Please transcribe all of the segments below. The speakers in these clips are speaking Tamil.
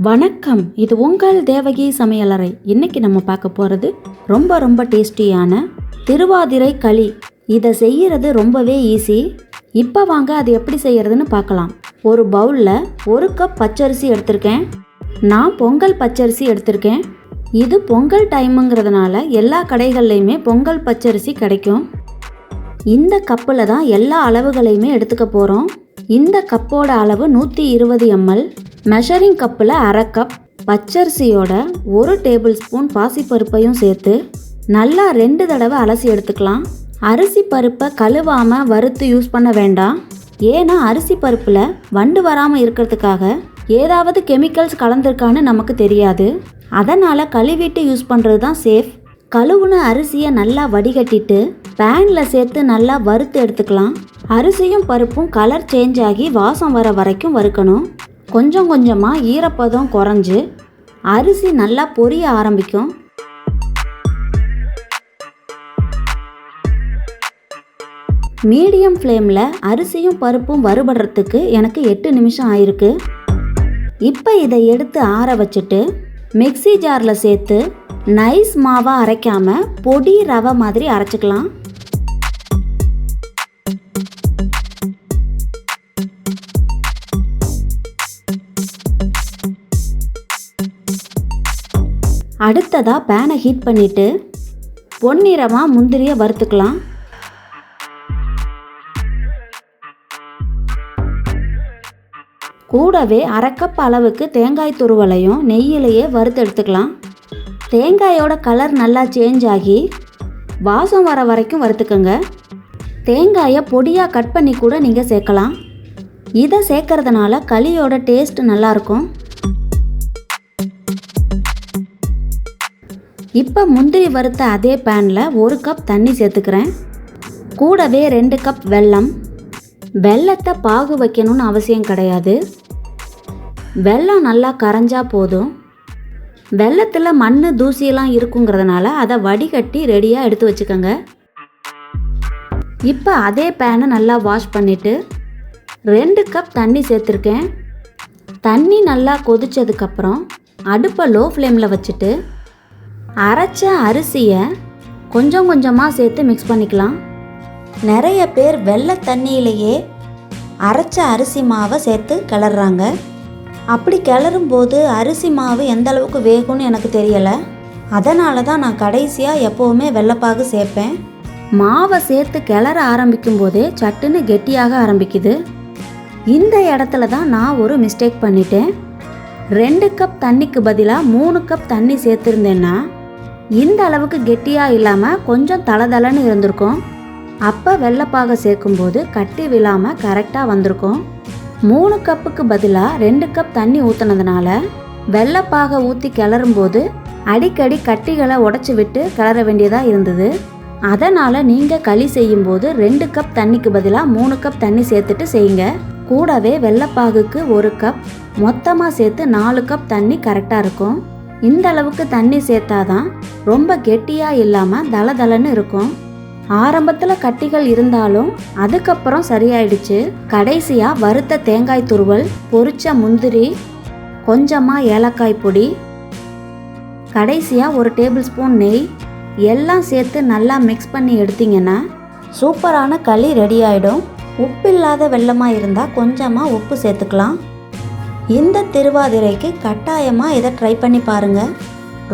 வணக்கம், இது உங்கள் தேவகி சமையலறை. இன்னைக்கு நம்ம பார்க்க போகிறது ரொம்ப டேஸ்டியான திருவாதிரை களி. இதை செய்கிறது ரொம்பவே ஈஸி. இப்போ வாங்க அது எப்படி செய்கிறதுன்னு பார்க்கலாம். ஒரு பவுலில் 1 கப் பச்சரிசி எடுத்திருக்கேன். நான் பொங்கல் பச்சரிசி எடுத்திருக்கேன். இது பொங்கல் டைமுங்கிறதுனால எல்லா கடைகள்லையுமே பொங்கல் பச்சரிசி கிடைக்கும். இந்த கப்பில் தான் எல்லா அளவுகளையுமே எடுத்துக்க போகிறோம். இந்த கப்போட அளவு 120 ml. மெஷரிங் கப்பில் 1/2 கப் பச்சரிசியோட 1 டேபிள் ஸ்பூன் பாசிப்பருப்பையும் சேர்த்து நல்லா 2 தடவை அலசி எடுத்துக்கலாம். அரிசி பருப்பை கழுவாமல் வறுத்து யூஸ் பண்ண வேண்டாம். ஏன்னா அரிசி பருப்பில் வண்டு வராமல் இருக்கிறதுக்காக ஏதாவது கெமிக்கல்ஸ் கலந்துருக்கான்னு நமக்கு தெரியாது. அதனால் கழுவிட்டு யூஸ் பண்ணுறது தான் சேஃப். கழுவுன அரிசியை நல்லா வடிகட்டிட்டு பேனில் சேர்த்து நல்லா வறுத்து எடுத்துக்கலாம். அரிசியும் பருப்பும் கலர் சேஞ்ச் ஆகி வாசம் வர வரைக்கும் வறுக்கணும். கொஞ்சம் கொஞ்சமாக ஈரப்பதம் குறைஞ்சு அரிசி நல்லா பொரிய ஆரம்பிக்கும். மீடியம் ஃப்ளேமில் அரிசியும் பருப்பும் வறுபடுறதுக்கு எனக்கு 8 நிமிஷம் ஆயிருக்கு. இப்போ இதை எடுத்து ஆற வச்சுட்டு மிக்ஸி ஜாரில் சேர்த்து நைஸ் மாவாக அரைக்காமல் பொடி ரவை மாதிரி அரைச்சிக்கலாம். அடுத்ததாக பேனை ஹீட் பண்ணிவிட்டு பொன்னிறமாக முந்திரியை வறுத்துக்கலாம். கூடவே 1/2 கப் அளவுக்கு தேங்காய் துருவலையும் நெய்யிலேயே வறுத்து எடுத்துக்கலாம். தேங்காயோட கலர் நல்லா சேஞ்ச் ஆகி வாசம் வர வரைக்கும் வறுத்துக்கோங்க. தேங்காயை பொடியாக கட் பண்ணி கூட நீங்கள் சேர்க்கலாம். இதை சேர்க்கறதுனால களியோட டேஸ்ட் நல்லாயிருக்கும். இப்போ முந்திரி வறுத்த அதே பேனில் 1 கப் தண்ணி சேர்த்துக்கிறேன். கூடவே 2 கப் வெல்லம். வெல்லத்தை பாகு வைக்கணும்னு அவசியம் கிடையாது. வெல்லம் நல்லா கரைஞ்சா போதும். வெல்லத்தில் மண் தூசியெல்லாம் இருக்குங்கிறதுனால அதை வடிகட்டி ரெடியாக எடுத்து வச்சுக்கோங்க. இப்போ அதே பேனை நல்லா வாஷ் பண்ணிவிட்டு 2 கப் தண்ணி சேர்த்துருக்கேன். தண்ணி நல்லா கொதித்ததுக்கப்புறம் அடுப்பை லோ ஃப்ளேமில் வச்சுட்டு அரைச்ச அரிசியை கொஞ்சம் கொஞ்சமாக சேர்த்து மிக்ஸ் பண்ணிக்கலாம். நிறைய பேர் வெள்ளை தண்ணியிலேயே அரைச்ச அரிசி மாவை சேர்த்து கிளறாங்க. அப்படி கிளறும்போது அரிசி மாவு எந்த அளவுக்கு வேகும்னு எனக்கு தெரியலை. அதனால தான் நான் கடைசியாக எப்போவுமே வெள்ளைப்பாகு சேர்ப்பேன். மாவை சேர்த்து கிளற ஆரம்பிக்கும் போதே சட்டுன்னு கெட்டியாக ஆரம்பிக்குது. இந்த இடத்துல தான் நான் ஒரு மிஸ்டேக் பண்ணிட்டேன். 2 கப் தண்ணிக்கு பதிலாக 3 கப் தண்ணி சேர்த்துருந்தேன்னா இந்த அளவுக்கு கெட்டியாக இல்லாமல் கொஞ்சம் தளதளன்னு இருந்திருக்கும். அப்போ வெள்ளைப்பாகை சேர்க்கும்போது கட்டி விழாமல் கரெக்டாக வந்திருக்கும். 3 கப்புக்கு பதிலாக 2 கப் தண்ணி ஊற்றுனதுனால வெள்ளைப்பாகை ஊற்றி கிளறும்போது அடிக்கடி கட்டிகளை உடச்சி விட்டு கிளற வேண்டியதாக இருந்தது. அதனால் நீங்கள் களி செய்யும்போது 2 கப் தண்ணிக்கு பதிலாக 3 கப் தண்ணி சேர்த்துட்டு செய்யுங்க. கூடவே வெள்ளைப்பாகுக்கு 1 கப் மொத்தமாக சேர்த்து 4 கப் தண்ணி கரெக்டாக இருக்கும். இந்த அளவுக்கு தண்ணி சேர்த்தாதான் ரொம்ப கெட்டியாக இல்லாமல் தளதளன்னு இருக்கும். ஆரம்பத்தில் கட்டிகள் இருந்தாலும் அதுக்கப்புறம் சரியாயிடுச்சு. கடைசியாக வறுத்த தேங்காய் துருவல், பொரிச்ச முந்திரி, கொஞ்சமாக ஏலக்காய் பொடி, கடைசியாக 1 டேபிள் ஸ்பூன் நெய் எல்லாம் சேர்த்து நல்லா மிக்ஸ் பண்ணி எடுத்திங்கன்னா சூப்பரான களி ரெடி ஆகிடும். உப்பு இல்லாத வெல்லமாக இருந்தால் கொஞ்சமாக உப்பு சேர்த்துக்கலாம். இந்த திருவாதிரைக்கு கட்டாயமாக இதை ட்ரை பண்ணி பாருங்கள்.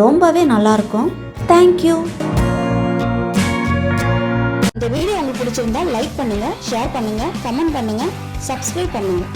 ரொம்பவே நல்லாயிருக்கும். தேங்க்யூ. இந்த வீடியோ உங்களுக்கு பிடிச்சிருந்தா லைக் பண்ணுங்கள், ஷேர் பண்ணுங்கள், கமெண்ட் பண்ணுங்கள், சப்ஸ்கிரைப் பண்ணுங்கள்.